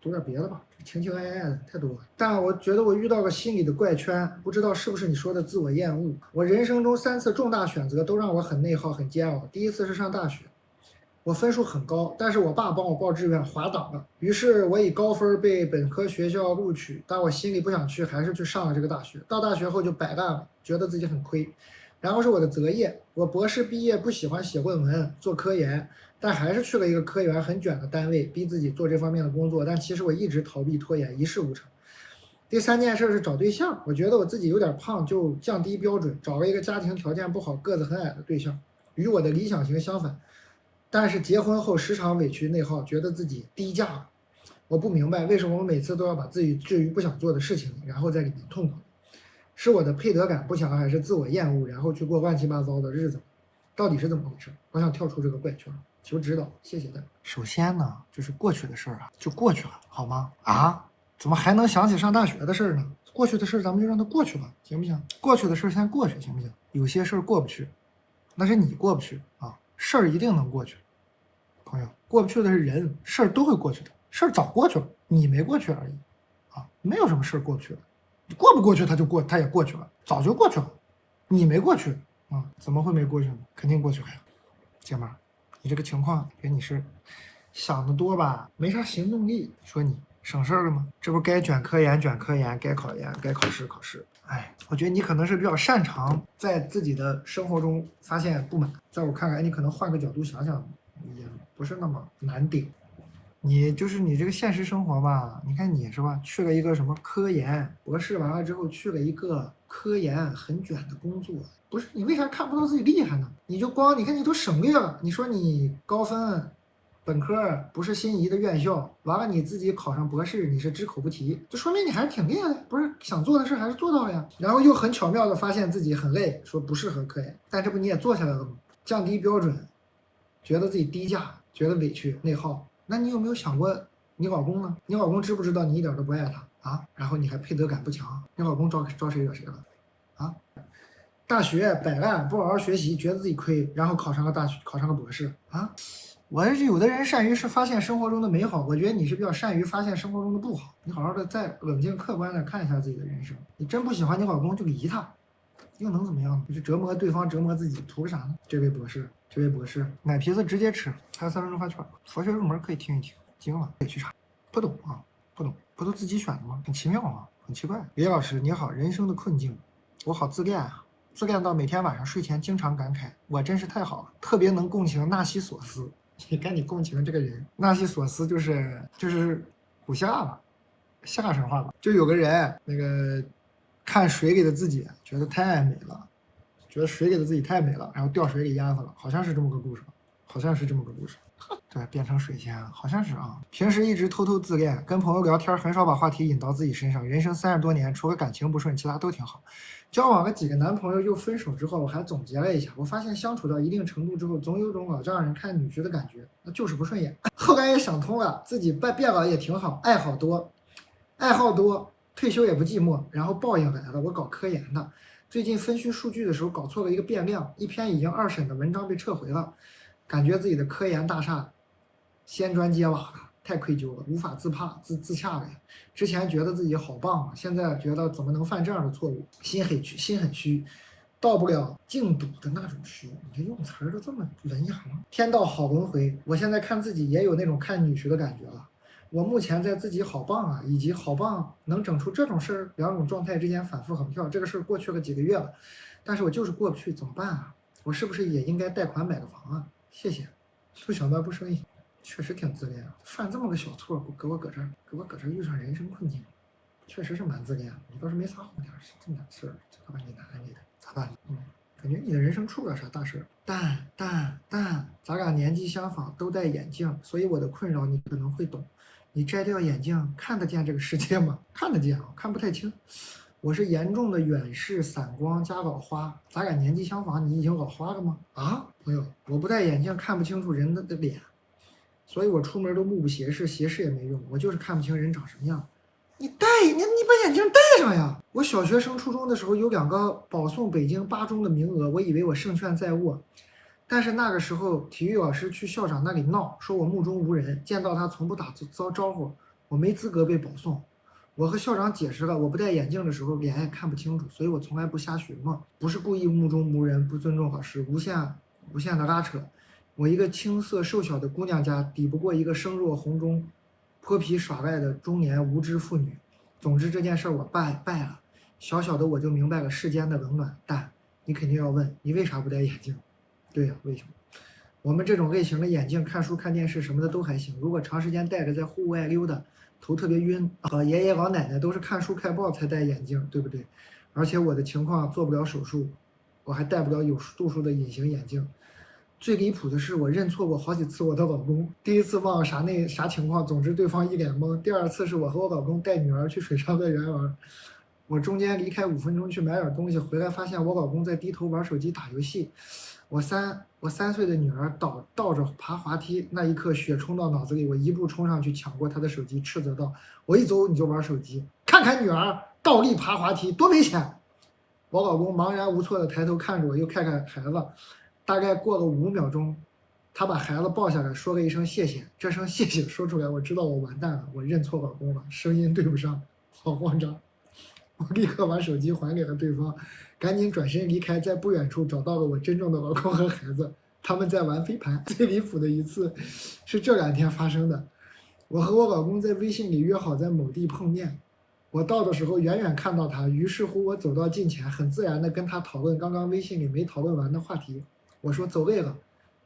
读点别的吧，情情爱爱的太多了。但我觉得我遇到个心理的怪圈，不知道是不是你说的自我厌恶。我人生中3次重大选择都让我很内耗、很煎熬。第一次是上大学，我分数很高，但是我爸帮我报志愿滑档了，于是我以高分被本科学校录取，但我心里不想去，还是去上了这个大学。到大学后就摆烂了，觉得自己很亏。然后是我的择业，我博士毕业不喜欢写论文、做科研，但还是去了一个科研很卷的单位，逼自己做这方面的工作，但其实我一直逃避拖延，一事无成。第3件事是找对象，我觉得我自己有点胖，就降低标准，找了一个家庭条件不好、个子很矮的对象，与我的理想型相反。但是结婚后时常委屈内耗，觉得自己低价了。我不明白为什么我每次都要把自己置于不想做的事情里，然后在里面痛苦。是我的配得感不强，还是自我厌恶，然后去过乱七八糟的日子？到底是怎么回事？我想跳出这个怪圈，求指导，谢谢大家。首先呢，就是过去的事儿啊，就过去了，好吗？啊，怎么还能想起上大学的事儿呢？过去的事咱们就让它过去吧，行不行？过去的事先过去，行不行？有些事儿过不去，那是你过不去啊，事儿一定能过去。朋友，过不去的是人，事儿都会过去的，事儿早过去了，你没过去而已啊，没有什么事儿过不去的。过不过去，它也过去了，早就过去了，你没过去啊？怎么会没过去呢？肯定过去了呀，姐们儿，你这个情况跟你是想的多吧，没啥行动力。说你省事儿了吗？这不该卷科研卷科研，该考研该考试考试。哎，我觉得你可能是比较擅长在自己的生活中发现不满，在我看来，你可能换个角度想想，也不是那么难顶。你就是你这个现实生活吧，你看你是吧，去了一个什么科研博士，完了之后去了一个科研很卷的工作，不是你为啥看不到自己厉害呢？你就光你看你都省略了，你说你高分，本科不是心仪的院校，完了你自己考上博士，你是只口不提，就说明你还是挺厉害的，不是想做的事还是做到了呀。然后又很巧妙的发现自己很累，说不适合科研，但这不你也做下来了吗？降低标准，觉得自己低价，觉得委屈内耗。那你有没有想过你老公呢？你老公知不知道你一点都不爱他啊？然后你还配得感不强，你老公招谁惹谁了？啊？大学摆烂，不好好学习，觉得自己亏，然后考上个大学，考上个博士啊？我是有的人善于是发现生活中的美好，我觉得你是比较善于发现生活中的不好。你好好的再冷静客观的看一下自己的人生。你真不喜欢你老公就离他，又能怎么样？你就折磨对方，折磨自己，图个啥呢？这位博士，奶皮子直接吃，还有30文化券，佛学入门可以听一听，惊了，可以去查。不懂啊，不懂，不都自己选的吗？很奇妙啊，很奇怪。李老师你好，人生的困境，我好自恋啊，自恋到每天晚上睡前经常感慨，我真是太好了，特别能共情纳西索斯。你看你共情这个人，纳西索斯就是古希腊吧，希腊神话吧，就有个人那个看水里的自己，觉得太美了。觉得水里的自己太美了，然后掉水里淹死了，好像是这么个故事，好像是这么个故事。对，变成水仙，好像是啊。平时一直偷偷自恋，跟朋友聊天很少把话题引到自己身上。人生30多年，除了感情不顺，其他都挺好。交往了几个男朋友又分手之后，我还总结了一下，我发现相处到一定程度之后，总有种老丈人看女婿的感觉，那就是不顺眼。后来也想通了，自己变了也挺好，爱好多，退休也不寂寞。然后报应来了，我搞科研的。最近分析数据的时候搞错了一个变量，一篇已经2审的文章被撤回了，感觉自己的科研大厦掀砖揭瓦了，太愧疚了，无法自洽了呀。之前觉得自己好棒啊，现在觉得怎么能犯这样的错误，心很虚，到不了净土的那种虚。你这用词都这么文雅吗？天道好轮回，我现在看自己也有那种看女婿的感觉了。我目前在自己好棒啊，以及好棒能整出这种事儿，两种状态之间反复横跳。这个事儿过去了几个月了，但是我就是过不去，怎么办啊？我是不是也应该贷款买个房啊？谢谢，陆小曼不生意，确实挺自恋啊，犯这么个小错，给我搁这儿遇上人生困境，确实是蛮自恋的。你倒是没撒谎点，是这么点事儿，这可把你难为的，咋办？感觉你的人生出不了啥大事。但咱俩年纪相仿，都戴眼镜，所以我的困扰你可能会懂。你摘掉眼镜看得见这个世界吗？看得见啊，看不太清。我是严重的远视、散光加老花，咱俩年纪相仿，你已经老花了吗？啊，朋友，我不戴眼镜看不清楚人的脸，所以我出门都目不斜视，斜视也没用，我就是看不清人长什么样。你把眼镜戴上呀！我小学升初中的时候有2个保送北京8中的名额，我以为我胜券在握。但是那个时候，体育老师去校长那里闹，说我目中无人，见到他从不打招呼，我没资格被保送。我和校长解释了，我不戴眼镜的时候脸也看不清楚，所以我从来不瞎寻摸，不是故意目中无人，不尊重老师，无限的拉扯。我一个青涩瘦小的姑娘家，抵不过一个声若洪钟、泼皮耍赖的中年无知妇女。总之这件事我败了，小小的我就明白了世间的冷暖。但你肯定要问，你为啥不戴眼镜？对呀，为什么？我们这种类型的眼镜，看书、看电视什么的都还行。如果长时间戴着在户外溜达，头特别晕。爷爷老奶奶都是看书看报才戴眼镜，对不对？而且我的情况做不了手术，我还戴不了有度数的隐形眼镜。最离谱的是，我认错过好几次我的老公。第一次忘了啥情况，总之对方一脸懵。第二次是我和我老公带女儿去水上乐园玩，我中间离开5分钟去买点东西，回来发现我老公在低头玩手机打游戏。我3岁的女儿倒着爬滑梯，那一刻血冲到脑子里，我一步冲上去抢过她的手机，斥责道：“我一走你就玩手机，看看女儿倒立爬滑梯多危险！”我老公茫然无措地抬头看着我，又看看孩子。大概过了5秒钟，他把孩子抱下来，说了一声谢谢。这声谢谢说出来，我知道我完蛋了，我认错老公了，声音对不上，好慌张。我立刻把手机还给了对方，赶紧转身离开，在不远处找到了我真正的老公和孩子，他们在玩飞盘。最离谱的一次是这2天发生的，我和我老公在微信里约好在某地碰面，我到的时候远远看到他，于是乎我走到近前，很自然地跟他讨论刚刚微信里没讨论完的话题。我说走累了，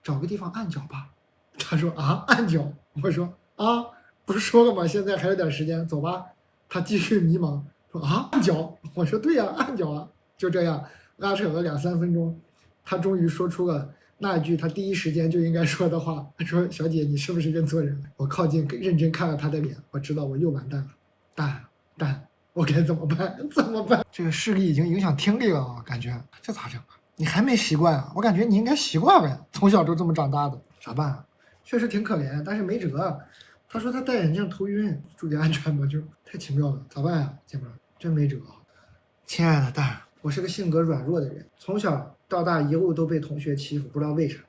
找个地方按脚吧。他说啊，按脚？我说啊，不是说了吗？现在还有点时间，走吧。他继续迷茫，说啊，按脚？我说对呀，按脚啊。就这样拉扯了2-3分钟，他终于说出了那句他第一时间就应该说的话。他说：“小姐，你是不是认错人了？”我靠近认真看了他的脸，我知道我又完蛋了。蛋，我该怎么办？怎么办？这个视力已经影响听力了啊，感觉这咋整啊？你还没习惯啊？我感觉你应该习惯了呀，从小就这么长大的，咋办啊？确实挺可怜，但是没辙。他说他戴眼镜头晕，注意安全吧，就太奇妙了，咋办呀？姐们儿，真没辙。亲爱的蛋，我是个性格软弱的人，从小到大一路都被同学欺负，不知道为啥。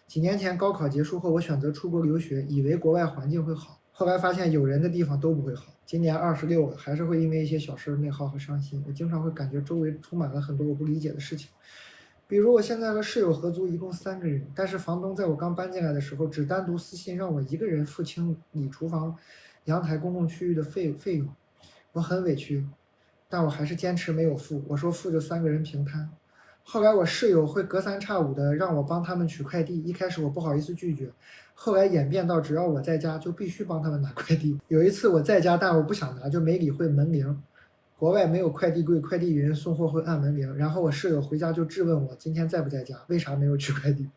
几年前高考结束后，我选择出国留学，以为国外环境会好，后来发现有人的地方都不会好。今年26了，还是会因为一些小事内耗和伤心。我经常会感觉周围充满了很多我不理解的事情。比如我现在和室友合租，一共3个人，但是房东在我刚搬进来的时候，只单独私信让我一个人付清理厨房、阳台公共区域的费用，我很委屈，但我还是坚持没有付。我说付就3个人平摊。后来我室友会隔3差5的让我帮他们取快递，一开始我不好意思拒绝，后来演变到只要我在家就必须帮他们拿快递。有一次我在家，但我不想拿，就没理会门铃。国外没有快递柜，快递员送货会按门铃，然后我室友回家就质问我今天在不在家，为啥没有取快递。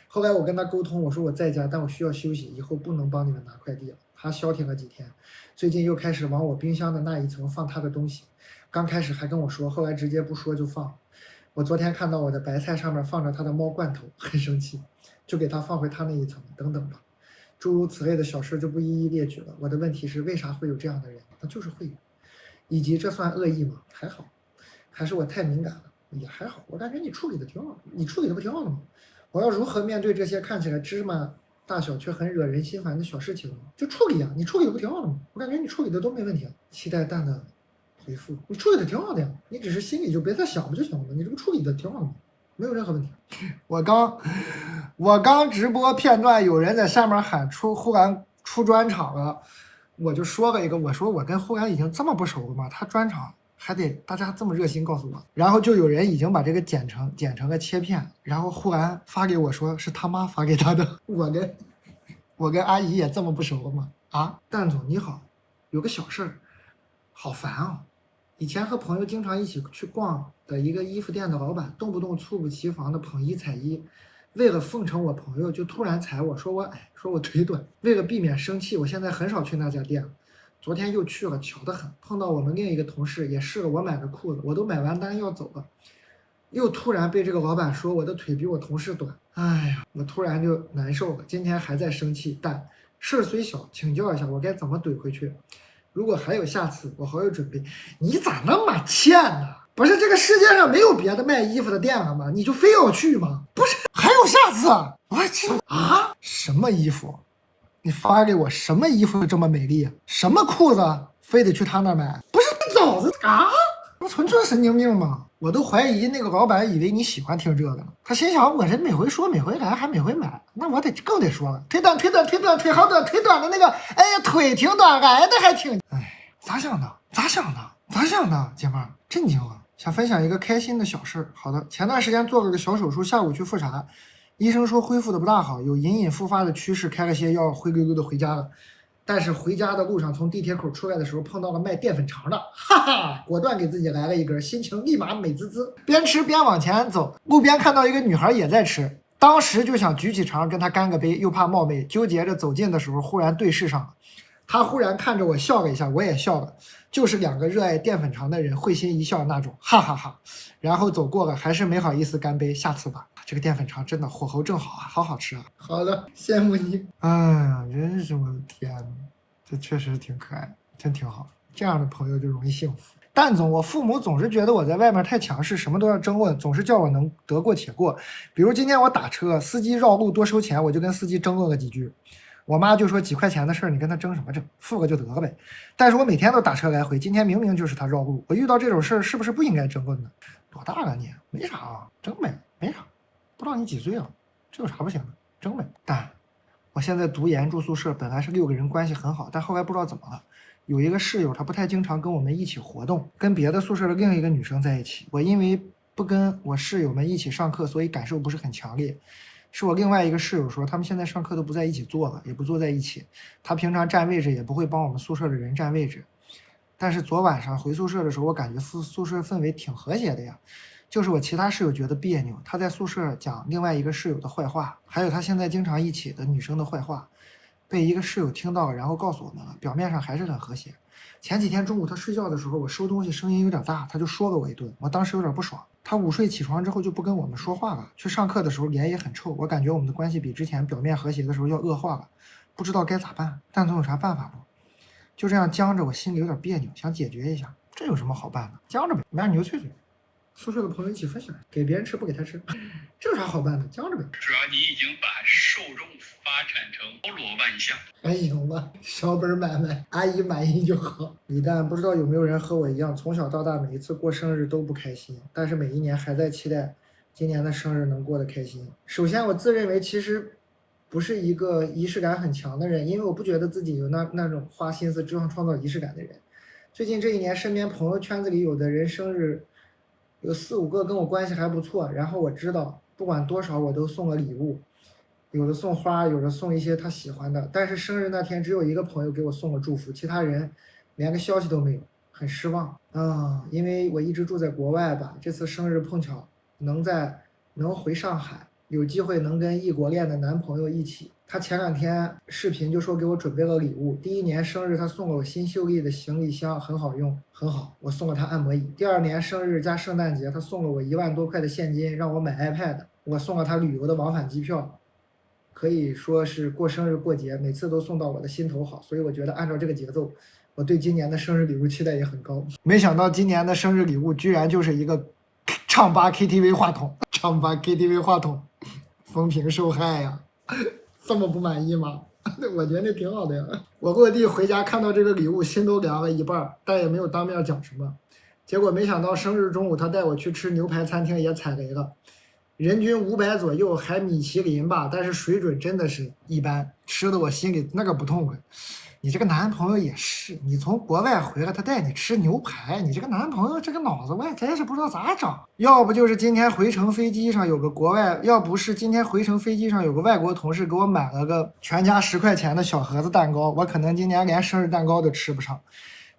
后来我跟他沟通，我说我在家，但我需要休息，以后不能帮你们拿快递了。他消停了几天，最近又开始往我冰箱的那一层放他的东西，刚开始还跟我说，后来直接不说就放。我昨天看到我的白菜上面放着他的猫罐头，很生气，就给他放回他那一层，等等吧。诸如此类的小事就不一一列举了。我的问题是，为啥会有这样的人？那就是会有。以及这算恶意吗？还好，还是我太敏感了？也还好，我感觉你处理的挺好，你处理的不挺好的吗？我要如何面对这些看起来芝麻大小却很惹人心烦的小事情呢？就处理啊，你处理的不挺好的吗？我感觉你处理的都没问题啊。期待蛋的回复，你处理的挺好的呀，你只是心里就别再想不就行了吗？你这个处理的挺好的，没有任何问题。我刚直播片段，有人在下面喊忽然出专场了。我就说了一个，我说我跟忽然已经这么不熟了吗？他专场还得大家这么热心告诉我，然后就有人已经把这个剪成个切片，然后忽然发给我说是他妈发给他的。我跟阿姨也这么不熟了吗？啊，蛋总你好，有个小事儿，好烦啊！以前和朋友经常一起去逛的一个衣服店的老板，动不动猝不及防的捧一踩一。为了奉承我朋友，就突然踩我说我矮，说我腿短。为了避免生气，我现在很少去那家店了。昨天又去了，巧得很，碰到我们另一个同事，也试了我买的裤子，我都买完单要走了，又突然被这个老板说我的腿比我同事短。哎呀，我突然就难受了，今天还在生气，但事虽小，请教一下我该怎么怼回去？如果还有下次，我好有准备。你咋那么欠呢？不是这个世界上没有别的卖衣服的店了吗？你就非要去吗？不是，还有下次啊？我去啊！什么衣服？你发给我什么衣服这么美丽？什么裤子非得去他那买？不是脑子啊？不纯纯神经病吗？我都怀疑那个老板以为你喜欢听这个呢。他心想，我这每回说每回来还每回买，那我更得说了，腿短腿短腿短腿好短，腿短的那个，哎呀腿挺短，矮的还挺，哎，咋想的？咋想的？咋想的？姐妹儿震惊了。想分享一个开心的小事儿。好的，前段时间做了个小手术，下午去复查，医生说恢复的不大好，有隐隐复发的趋势，开了些药，灰溜溜的回家了。但是回家的路上，从地铁口出来的时候，碰到了卖淀粉肠的，哈哈，果断给自己来了一根，心情立马美滋滋。边吃边往前走，路边看到一个女孩也在吃，当时就想举起肠跟她干个杯，又怕冒昧，纠结着走近的时候，忽然对视上了。她忽然看着我笑了一下，我也笑了，就是两个热爱淀粉肠的人会心一笑那种，哈哈哈。然后走过了，还是没好意思干杯，下次吧。这个淀粉肠真的火候正好啊，好好吃啊！好的，羡慕你。哎呀，真是我的天，这确实挺可爱，真挺好。这样的朋友就容易幸福。蛋总，我父母总是觉得我在外面太强势，什么都要争论，总是叫我能得过且过。比如今天我打车，司机绕路多收钱，我就跟司机争论了几句。我妈就说几块钱的事儿，你跟他争什么争？付个就得了呗。但是我每天都打车来回，今天明明就是他绕路，我遇到这种事儿是不是不应该争论呢？多大了你？没啥啊，争呗，没啥。不知道你几岁了，这有啥不行的？争呗。但我现在读研住宿舍，本来是6个人关系很好，但后来不知道怎么了，有一个室友他不太经常跟我们一起活动，跟别的宿舍的另一个女生在一起。我因为不跟我室友们一起上课，所以感受不是很强烈。是我另外一个室友说，他们现在上课都不在一起坐了，也不坐在一起。他平常占位置也不会帮我们宿舍的人占位置。但是昨晚上回宿舍的时候，我感觉宿舍氛围挺和谐的呀。就是我其他室友觉得别扭，他在宿舍讲另外一个室友的坏话，还有他现在经常一起的女生的坏话，被一个室友听到了，然后告诉我们了。表面上还是很和谐。前几天中午他睡觉的时候，我收东西声音有点大，他就说了我一顿，我当时有点不爽。他午睡起床之后就不跟我们说话了，去上课的时候脸也很臭，我感觉我们的关系比之前表面和谐的时候要恶化了，不知道该咋办。但总有啥办法不？就这样僵着，我心里有点别扭，想解决一下。这有什么好办的？僵着呗，买点牛脆脆。宿舍的朋友一起分享，给别人吃不给他吃，这有啥好办的？僵着呗。主要你已经把受众发展成包罗万象。还行吧，小本买卖，阿姨满意就好。李诞，不知道有没有人和我一样，从小到大每一次过生日都不开心，但是每一年还在期待今年的生日能过得开心。首先，我自认为其实不是一个仪式感很强的人，因为我不觉得自己有那种花心思创造仪式感的人。最近这一年，身边朋友圈子里有的人生日有4、5个跟我关系还不错，然后我知道不管多少我都送了礼物，有的送花，有的送一些他喜欢的，但是生日那天只有一个朋友给我送了祝福，其他人连个消息都没有，很失望啊。因为我一直住在国外吧，这次生日碰巧能回上海，有机会能跟异国恋的男朋友一起。他前2天视频就说给我准备了礼物，第1年生日他送了我新秀丽的行李箱，很好用，很好，我送了他按摩椅。第2年生日加圣诞节，他送了我1万多块的现金，让我买 iPad， 我送了他旅游的往返机票，可以说是过生日过节，每次都送到我的心头好，所以我觉得按照这个节奏，我对今年的生日礼物期待也很高。没想到今年的生日礼物居然就是一个唱吧 KTV 话筒，唱吧 KTV 话筒，风评受害呀！这么不满意吗？我觉得那挺好的呀。我落地回家看到这个礼物，心都凉了一半，但也没有当面讲什么。结果没想到生日中午他带我去吃牛排餐厅也踩雷了，人均500左右，还米其林吧，但是水准真的是一般，吃的我心里那个不痛快。你这个男朋友也是，你从国外回来他带你吃牛排，你这个男朋友这个脑子我也真是不知道咋整。要不就是今天回程飞机上有个外国同事给我买了个全家10块钱的小盒子蛋糕，我可能今年连生日蛋糕都吃不上。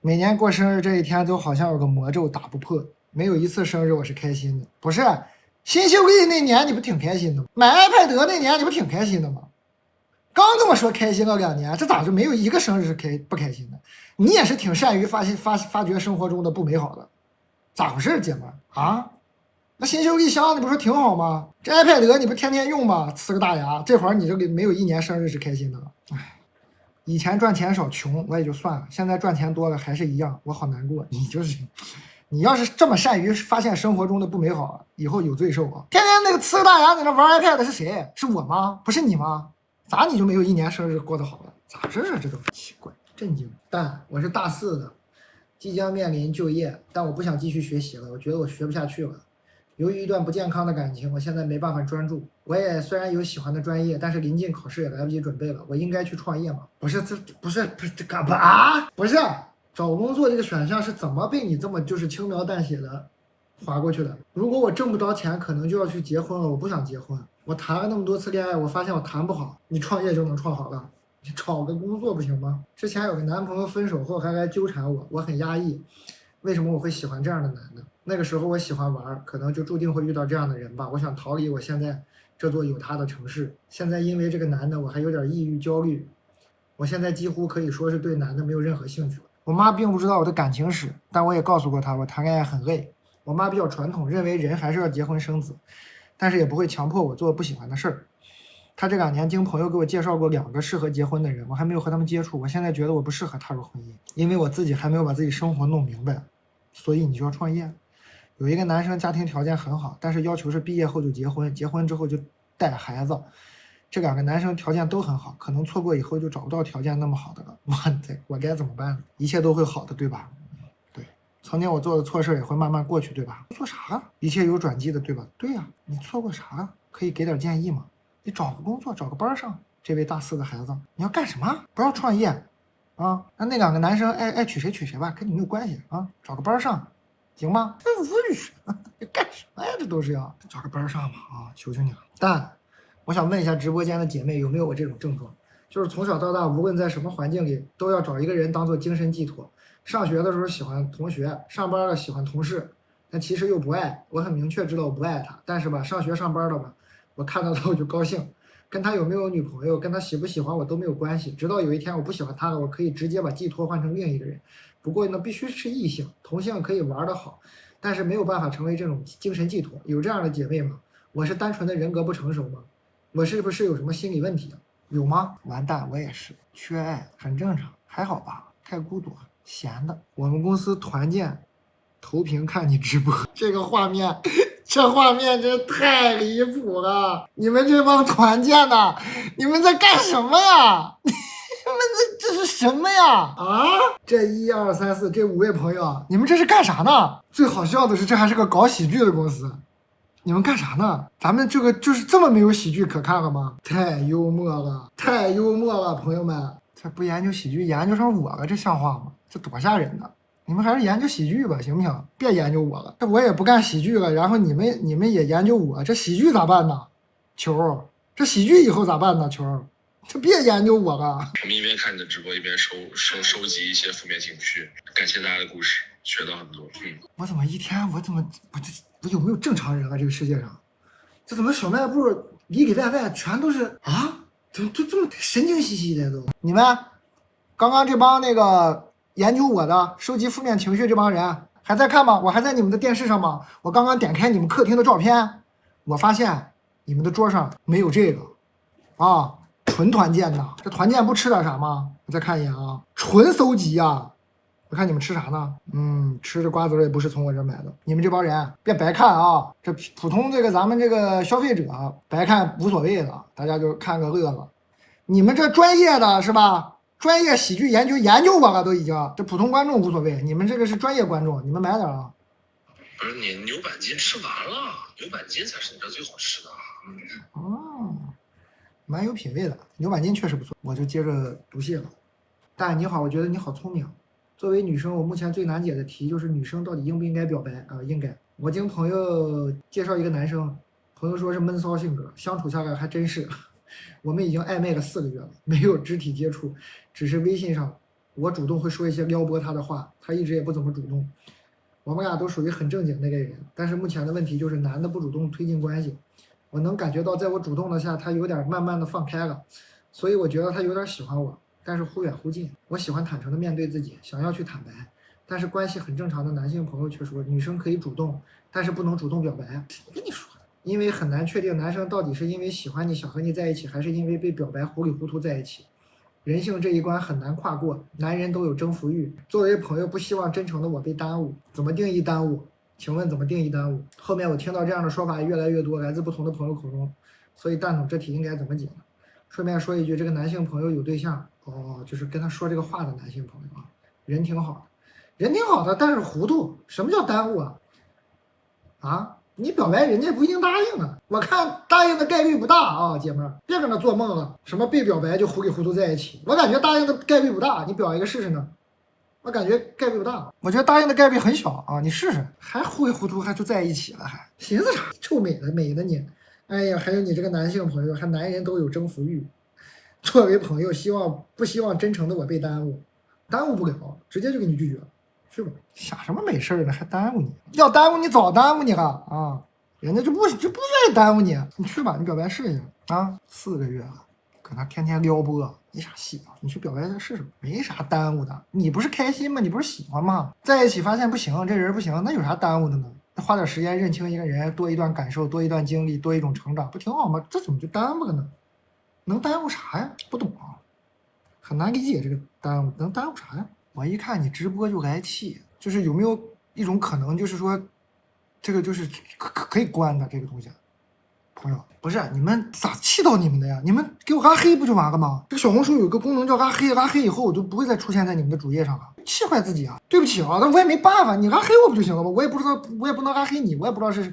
每年过生日这一天都好像有个魔咒打不破，没有一次生日我是开心的。不是新秀丽那年你不挺开心的吗？买 iPad 那年你不挺开心的吗？刚跟我说开心了2年，这咋就没有一个生日是不开心的？你也是挺善于发掘生活中的不美好的，咋回事姐们啊？那新秀丽箱你不说挺好吗？这 iPad 你不天天用吗？呲个大牙，这会儿你这里没有1年生日是开心的了。唉，以前赚钱少穷我也就算了，现在赚钱多了还是一样，我好难过。你要是这么善于发现生活中的不美好，以后有罪受啊！天天那个呲个大牙在那玩 iPad 是谁？是我吗？不是你吗？咋你就没有1年生日过得好了？咋回事啊？这都奇怪，震惊。但我是大4的，即将面临就业，但我不想继续学习了，我觉得我学不下去了。由于一段不健康的感情，我现在没办法专注。我也虽然有喜欢的专业，但是临近考试也来不及准备了。我应该去创业吗？不是，这不是这干嘛啊？不是找工作这个选项是怎么被你这么就是轻描淡写的划过去的？如果我挣不着钱，可能就要去结婚了。我不想结婚，我谈了那么多次恋爱，我发现我谈不好。你创业就能创好了？你找个工作不行吗？之前有个男朋友分手后还来纠缠我，我很压抑。为什么我会喜欢这样的男的？那个时候我喜欢玩，可能就注定会遇到这样的人吧。我想逃离我现在这座有他的城市。现在因为这个男的，我还有点抑郁焦虑。我现在几乎可以说是对男的没有任何兴趣了。我妈并不知道我的感情史，但我也告诉过她，我谈恋爱很累。我妈比较传统，认为人还是要结婚生子，但是也不会强迫我做不喜欢的事儿。她这2年经朋友给我介绍过2个适合结婚的人，我还没有和他们接触。我现在觉得我不适合踏入婚姻，因为我自己还没有把自己生活弄明白。所以你就要创业。有一个男生家庭条件很好，但是要求是毕业后就结婚，结婚之后就带孩子。这2个男生条件都很好，可能错过以后就找不到条件那么好的了。我该怎么办呢？一切都会好的，对吧？对，曾经我做的错事也会慢慢过去，对吧？做啥了？一切有转机的，对吧？对呀，你错过啥了？可以给点建议吗？你找个工作，找个班上。这位大4的孩子，你要干什么？不要创业啊！那2个男生爱娶谁娶谁吧，跟你没有关系啊！找个班上，行吗？这无语，你干什么呀？这都是要找个班上吧啊！求求你了。但我想问一下直播间的姐妹，有没有我这种症状？就是从小到大，无论在什么环境里，都要找一个人当做精神寄托。上学的时候喜欢同学，上班了喜欢同事，但其实又不爱。我很明确知道我不爱他，但是吧，上学上班了吧，我看到他我就高兴。跟他有没有女朋友，跟他喜不喜欢我都没有关系。直到有一天我不喜欢他了，我可以直接把寄托换成另一个人。不过呢，必须是异性，同性可以玩得好，但是没有办法成为这种精神寄托。有这样的姐妹吗？我是单纯的人格不成熟吗？我是不是有什么心理问题啊？有吗？完蛋，我也是缺爱，很正常，还好吧？太孤独了，闲的。我们公司团建，投屏看你直播，这个画面。这画面真太离谱了！你们这帮团建的，你们在干什么呀？你们这是什么呀？啊！这1、2、3、4这5位朋友，你们这是干啥呢？最好笑的是，这还是个搞喜剧的公司，你们干啥呢？咱们这个就是这么没有喜剧可看了吗？太幽默了，太幽默了，朋友们！这不研究喜剧，研究上我了，这像话吗？这多吓人呢！你们还是研究喜剧吧，行不行？别研究我了，这我也不干喜剧了。然后你们也研究我，这喜剧咋办呢？球，这喜剧以后咋办呢？球，这别研究我了。我们一边看你的直播，一边收集一些负面情绪。感谢大家的故事，学到很多。我怎么一天，我有没有正常人啊？这个世界上，这怎么小卖部里里外外全都是啊？怎么这么神经兮兮的都？你们刚刚这帮那个。研究我的收集负面情绪这帮人还在看吗？我还在你们的电视上吗？我刚刚点开你们客厅的照片，我发现你们的桌上没有这个啊，纯团建的。这团建不吃点啥吗？我再看一眼啊，纯搜集啊。我看你们吃啥呢？吃的瓜子也不是从我这买的。你们这帮人别白看啊，这普通这个咱们这个消费者白看无所谓的，大家就看个乐了。你们这专业的是吧？专业喜剧研究我了都已经，这普通观众无所谓，你们这个是专业观众，你们买点啊。不是你牛板筋吃完了，牛板筋才是你这最好吃的。哦，蛮有品位的，牛板筋确实不错。我就接着读信了。大爷你好，我觉得你好聪明。作为女生，我目前最难解的题就是女生到底应不应该表白啊？应该。我经朋友介绍一个男生，朋友说是闷骚性格，相处下来还真是。我们已经暧昧了4个月了，没有肢体接触，只是微信上我主动会说一些撩拨他的话，他一直也不怎么主动。我们俩都属于很正经那个人，但是目前的问题就是男的不主动推进关系。我能感觉到在我主动的下，他有点慢慢的放开了，所以我觉得他有点喜欢我，但是忽远忽近。我喜欢坦诚的面对自己，想要去坦白，但是关系很正常的男性朋友却说女生可以主动，但是不能主动表白。谁跟你说的？因为很难确定男生到底是因为喜欢你想和你在一起，还是因为被表白糊里糊涂在一起。人性这一关很难跨过，男人都有征服欲。作为朋友，不希望真诚的我被耽误。怎么定义耽误？请问怎么定义耽误？后面我听到这样的说法越来越多，来自不同的朋友口中，所以蛋总这题应该怎么解呢？顺便说一句，这个男性朋友有对象哦，就是跟他说这个话的男性朋友啊，人挺好的，人挺好的，但是糊涂。什么叫耽误啊？啊，你表白人家不一定答应啊，我看答应的概率不大啊，姐们儿，别搁那做梦了，什么被表白就糊里糊涂在一起，我感觉答应的概率不大，你表一个试试呢？我感觉概率不大，我觉得答应的概率很小啊，你试试，还糊里糊涂还就在一起了，还寻思啥？臭美的你，哎呀，还有你这个男性朋友，还男人都有征服欲，作为朋友，不希望真诚的我被耽误，耽误不了，直接就给你拒绝了。去吧，想什么美事呢？还耽误你？要耽误你早耽误你了啊！人家就不愿意耽误你，你去吧，你表白试试啊！4个月了，搁那天天撩拨，没啥戏啊！你去表白再试试，没啥耽误的。你不是开心吗？你不是喜欢吗？在一起发现不行，这人不行，那有啥耽误的呢？花点时间认清一个人，多一段感受，多一段经历，多一种成长，不挺好吗？这怎么就耽误了呢？能耽误啥呀？不懂啊，很难理解这个耽误，能耽误啥呀？我一看你直播就来气，就是有没有一种可能，就是说，这个就是可以关的这个东西，朋友，不是你们咋气到你们的呀？你们给我拉黑不就完了吗？这个小红书有个功能叫拉黑，拉黑以后我就不会再出现在你们的主页上了，气坏自己啊！对不起啊，那我也没办法，你拉黑我不就行了吗？我也不知道，我也不能拉黑你，我也不知道是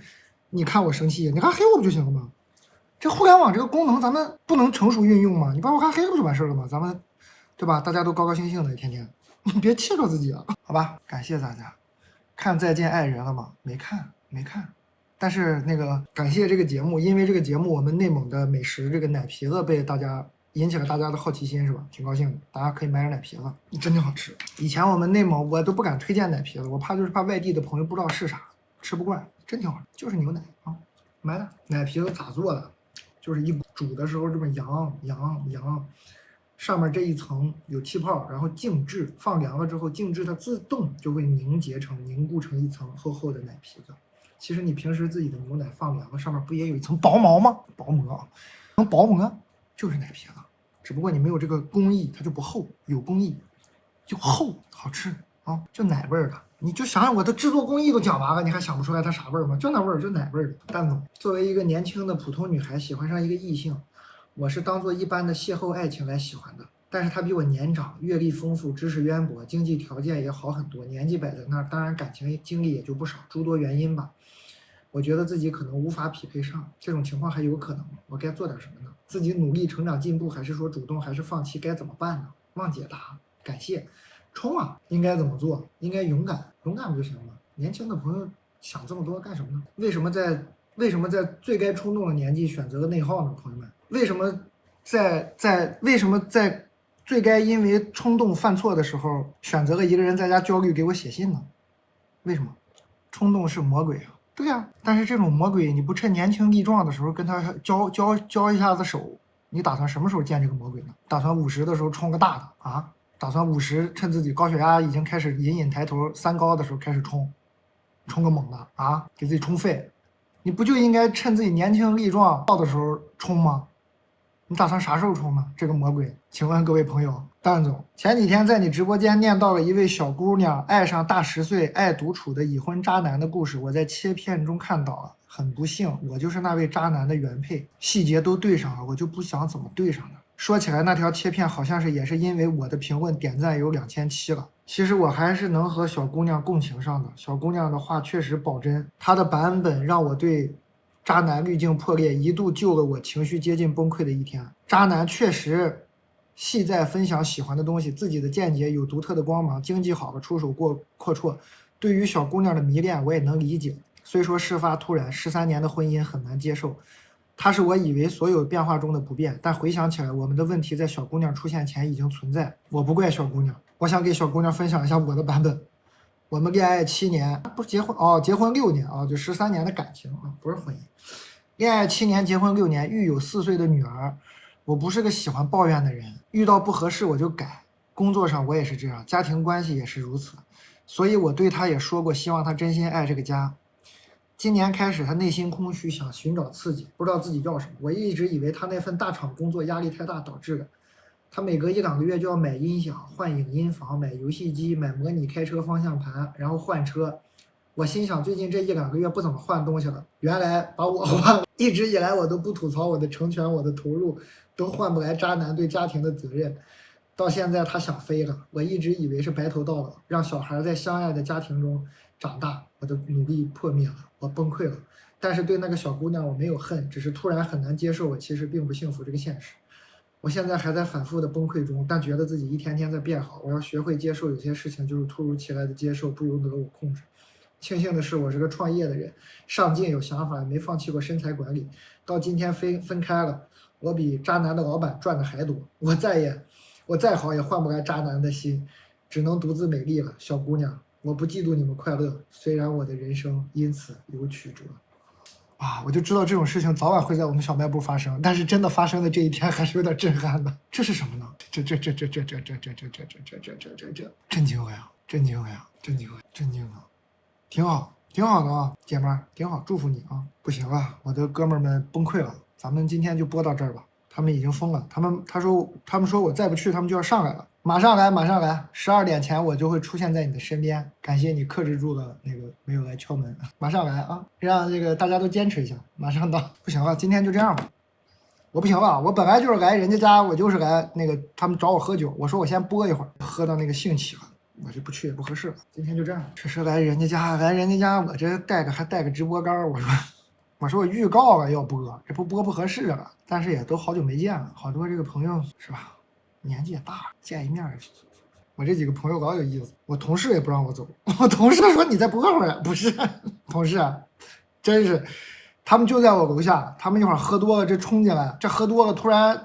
你看我生气，你拉黑我不就行了吗？这互联网这个功能咱们不能成熟运用吗？你把我拉黑了不就完事了吗？咱们对吧？大家都高高兴兴的一天天。你别气着自己了，好吧？感谢大家，看《再见爱人》了吗？没看，但是那个感谢这个节目，因为这个节目我们内蒙的美食这个奶皮子被大家引起了大家的好奇心，是吧？挺高兴的，大家可以买点奶皮子，真挺好吃。以前我们内蒙我都不敢推荐奶皮子，我怕外地的朋友不知道是啥，吃不惯，真挺好吃，就是牛奶啊，买的。奶皮子咋做的？就是一煮的时候这么扬。上面这一层有气泡，然后静置，放凉了之后静置，它自动就会凝固成一层厚厚的奶皮子。其实你平时自己的牛奶放凉了，上面不也有一层薄膜吗？薄膜就是奶皮子，只不过你没有这个工艺，它就不厚；有工艺就厚，好吃啊，就奶味儿的。你就想想我的制作工艺都讲完了，你还想不出来它啥味儿吗？就那味儿，就奶味儿的。蛋总，作为一个年轻的普通女孩喜欢上一个异性。我是当做一般的邂逅爱情来喜欢的，但是他比我年长，阅历丰富，知识渊博，经济条件也好很多，年纪摆在那儿，当然感情经历也就不少，诸多原因吧。我觉得自己可能无法匹配上，这种情况还有可能吗？我该做点什么呢？自己努力成长进步，还是说主动，还是放弃？该怎么办呢？望解答，感谢。冲啊！应该怎么做？应该勇敢，勇敢不就行了吗？年轻的朋友想这么多干什么呢？为什么在最该冲动的年纪选择了内耗呢？朋友们，为什么在最该因为冲动犯错的时候选择了一个人在家焦虑给我写信呢？为什么？冲动是魔鬼啊！对呀，但是这种魔鬼你不趁年轻力壮的时候跟他交一下子手，你打算什么时候见这个魔鬼呢？打算50的时候冲个大的啊？打算50趁自己高血压已经开始隐隐抬头3高的时候开始冲个猛的啊，给自己冲废。你不就应该趁自己年轻力壮到的时候冲吗？你打算啥时候冲呢？这个魔鬼，请问各位朋友，蛋总，前几天在你直播间念到了一位小姑娘爱上大10岁爱独处的已婚渣男的故事，我在切片中看到了，很不幸，我就是那位渣男的原配，细节都对上了，我就不想怎么对上了。说起来，那条切片好像是也是因为我的评论点赞有2700了。其实我还是能和小姑娘共情上的，小姑娘的话确实保真，她的版本让我对渣男滤镜破裂，一度救了我情绪接近崩溃的一天。渣男确实系在分享喜欢的东西，自己的见解有独特的光芒，经济好了出手过阔绰。对于小姑娘的迷恋，我也能理解。虽说事发突然，13年的婚姻很难接受。它是我以为所有变化中的不变，但回想起来，我们的问题在小姑娘出现前已经存在。我不怪小姑娘，我想给小姑娘分享一下我的版本。我们恋爱7年，不是结婚哦，结婚6年啊，就13年的感情啊，不是婚姻。恋爱7年，结婚6年，育有4岁的女儿。我不是个喜欢抱怨的人，遇到不合适我就改。工作上我也是这样，家庭关系也是如此，所以我对她也说过，希望她真心爱这个家。今年开始，他内心空虚，想寻找刺激，不知道自己要什么。我一直以为他那份大厂工作压力太大导致了。他每隔1、2个月就要买音响、换影音房、买游戏机、买模拟开车方向盘，然后换车。我心想，最近这1、2个月不怎么换东西了，原来把我换了。一直以来我都不吐槽我的成全，我的投入，都换不来渣男对家庭的责任。到现在他想飞了，我一直以为是白头到老，让小孩在相爱的家庭中长大，我的努力破灭了，我崩溃了。但是对那个小姑娘我没有恨，只是突然很难接受我其实并不幸福这个现实。我现在还在反复的崩溃中，但觉得自己一天天在变好。我要学会接受有些事情就是突如其来的接受，不由得我控制。庆幸的是，我是个创业的人，上进有想法，没放弃过身材管理。到今天分开了，我比渣男的老板赚的还多。我再好也换不来渣男的心，只能独自美丽了。小姑娘，我不嫉妒你们快乐，虽然我的人生因此有曲折。啊，我就知道这种事情早晚会在我们小卖部发生，但是真的发生的这一天还是有点震撼的。这是什么呢？这震惊了呀！震惊了呀！震惊了！震惊了！挺好，挺好的啊，姐们儿，挺好，祝福你啊！不行了，我的哥们儿们崩溃了，咱们今天就播到这儿吧。他们已经疯了，他们说我再不去，他们就要上来了。马上来，12点前我就会出现在你的身边。感谢你克制住了那个没有来敲门，马上来啊！让这个大家都坚持一下，马上到。不行了，今天就这样吧。我不行了，我本来就是来人家家，我就是来那个他们找我喝酒，我说我先播一会儿，喝到那个兴起了。我就不去也不合适了，今天就这样。确实来人家家，我这还带个直播杆，我说我预告了要播，这不播不合适了。但是也都好久没见了，好多这个朋友是吧，年纪也大了，见一面。我这几个朋友老有意思，我同事也不让我走，我同事说你再播会儿，不是同事，真是，他们就在我楼下，他们一会儿喝多了这冲进来，这喝多了突然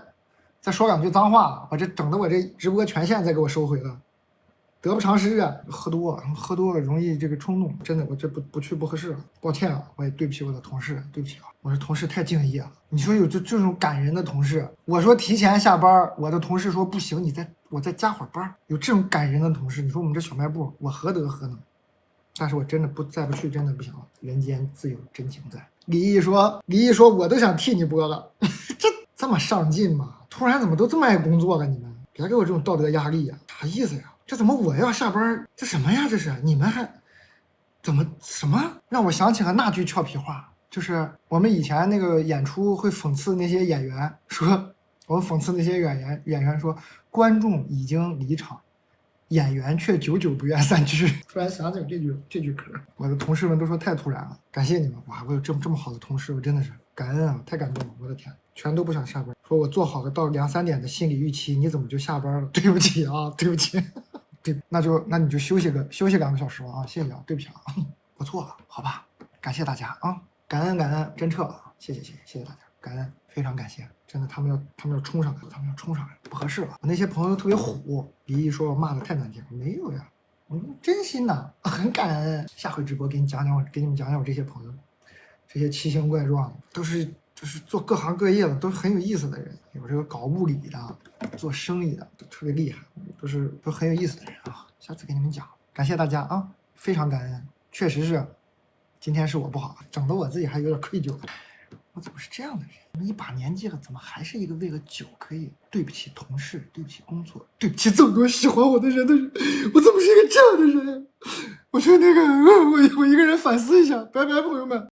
再说两句脏话，我这整的我这直播权限再给我收回了。得不偿失啊！喝多了容易这个冲动，真的，我这不去不合适了，抱歉啊，我也对不起我的同事，对不起啊，我这同事太敬业了。你说有这种感人的同事，我说提前下班，我的同事说不行，我再加会儿班，有这种感人的同事，你说我们这小卖部我何德何能？但是我真的再不去真的不行了，人间自有真情在。李毅说我都想替你播了，这么上进吗？突然怎么都这么爱工作了？你们别给我这种道德压力呀，啥意思呀？这怎么我要下班？这什么呀？这是你们还怎么什么？让我想起了那句俏皮话，就是我们以前那个演出会讽刺那些演员，说我们讽刺那些演员说观众已经离场，演员却久久不愿散去。突然想起这句嗑，我的同事们都说太突然了，感谢你们！哇，我有这么好的同事，我真的是感恩啊，太感动了！我的天，全都不想下班，说我做好了到2、3点的心理预期，你怎么就下班了？对不起啊，对不起。对，那你就休息2个小时啊！谢谢啊，对不起啊，我错了，好吧，感谢大家啊，感恩，真撤了，谢谢大家，感恩，非常感谢，真的，他们要冲上来了，不合适了。我那些朋友特别虎，李毅说我骂的太难听，没有呀，我真心的，很感恩。下回直播给你们讲讲我这些朋友，这些奇形怪状的，都是就是做各行各业的，都是很有意思的人，有这个搞物理的，做生意的，都特别厉害，都很有意思的人啊。下次给你们讲，感谢大家啊，非常感恩。确实是，今天是我不好，整得我自己还有点愧疚。我怎么是这样的人？一把年纪了，怎么还是一个为了酒可以对不起同事、对不起工作、对不起这么多喜欢我的人的人？我怎么是一个这样的人？我说那个，我一个人反思一下，拜拜，朋友们。